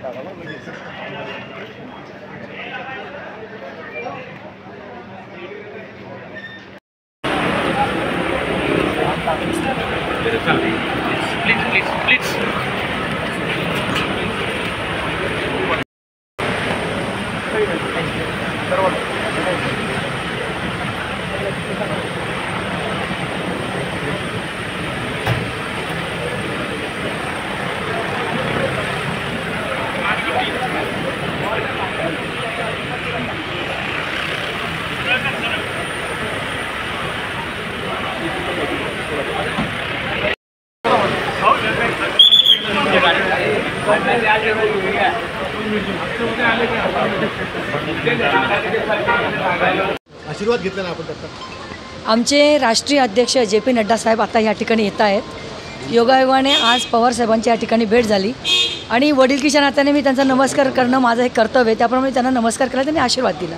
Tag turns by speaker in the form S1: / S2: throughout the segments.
S1: Please.
S2: आशीर्वाद घेतला ना आपण त्याचा।
S3: आमचे राष्ट्रीय अध्यक्ष जे.पी. नड्डा साहेब आता या ठिकाणी येत आहेत। योगायोगाने आज पवार साहेबांची या ठिकाणी भेट झाली आणि वडिलकीच्या नात्याने मी त्यांचा नमस्कार करणं माझं एक कर्तव्य आहे, त्याप्रमाणे त्यांना नमस्कार केला, त्यांनी आशीर्वाद दिला।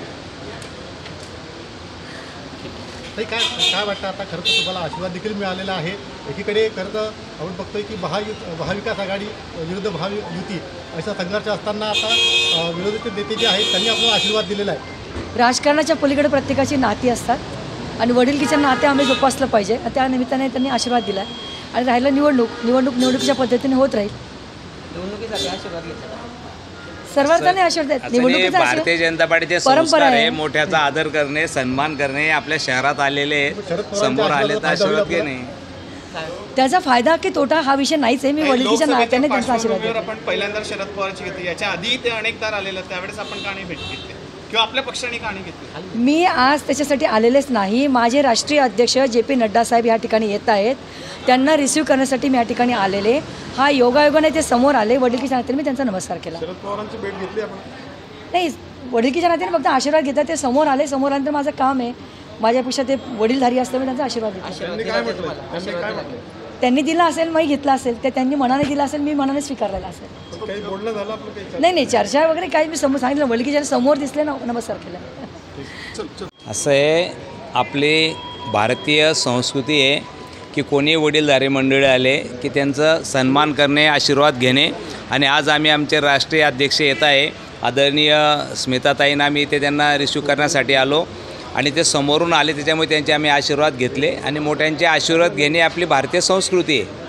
S2: काय वाटतं आता खरं तर तुम्हाला आशीर्वाद देखील मिळालेला आहे। एकीकडे खरं तर आपण बघतोय की महाविकास आघाडी विरुद्ध महायुती अशा संघर्ष असताना आता विरोधी नेते जे आहेत त्यांनी आपल्याला आशीर्वाद दिलेला आहे।
S3: राजकारणाच्या पलीकडे प्रत्येकाची नाती असतात आणि वडिलकीच्या नाते आम्ही जोपासलं पाहिजे, त्या निमित्ताने त्यांनी आशीर्वाद दिला आणि राहिलं निवडणुकीच्या पद्धतीने होत राहील।
S4: निवडणुकीसाठी आशीर्वाद घेतला
S3: सर्वांनी आशीर्वाद निवडणुकीचा
S1: भारतीय जनता पार्टीचे संस्कार आहे, मोठ्याचा आदर करणे, सन्मान करणे, आपल्या शहरात आलेले समोर आले तर आशीर्वाद घेणे,
S3: त्याचा फायदा की तोटा हा विषय नाहीच आहे। मी वडिलकीच्या नात्याने त्यांचा आशीर्वाद देतो।
S5: आपण पहिल्यांदा शरद पवारची घेतली, याच्या आधी ते अनेकदा आलेलं, त्यावेळेस आपण का नाही भेट घेतली किंवा आपल्या पक्षाने का नाही घेतली?
S3: मी आज त्याच्यासाठी आलेलेच नाही। माझे राष्ट्रीय अध्यक्ष जे.पी. नड्डा साहेब या ठिकाणी येत आहेत, त्यांना रिसीव्ह करण्यासाठी मी या ठिकाणी आलेले। हा योगायोगाने ते समोर आले, वडिलकीच्या नात्याने मी त्यांचा नमस्कार केला।
S2: शरद पवारांची भेट घेतली आपण?
S3: नाही, वडिलकीच्या नात्याने फक्त आशीर्वाद घेतात, ते समोर आले, समोर आल्यानंतर माझं काम आहे, माझ्यापेक्षा ते वडीलधारी असल्यामुळे त्यांचा आशीर्वाद घेतो। त्यांनी दिला असेल, मी घेतला असेल, ते त्यांनी मनाने दिला असेल, मी मनाने स्वीकारलेला असेल।
S2: काही बोलणं झालं आपलं? काही
S3: नाही चर्चा वगैरे काही मी सांगितलं, वडिलकीच्या समोर दिसले ना, नमस्कार केला।
S1: असं आहे, आपली भारतीय संस्कृती आहे की कोणी वडीलधारी मंडळी आले की त्यांचं सन्मान करणे, आशीर्वाद घेणे, आणि आज आम्ही आमचे राष्ट्रीय अध्यक्ष येत आहे आदरणीय स्मिताताईंना आम्ही इथे त्यांना रिसीव्ह करण्यासाठी आलो आणि ते समोरून आले, त्याच्यामुळे त्यांचे आम्ही आशीर्वाद घेतले आणि मोठ्यांचे आशीर्वाद घेणे आपली भारतीय संस्कृती आहे।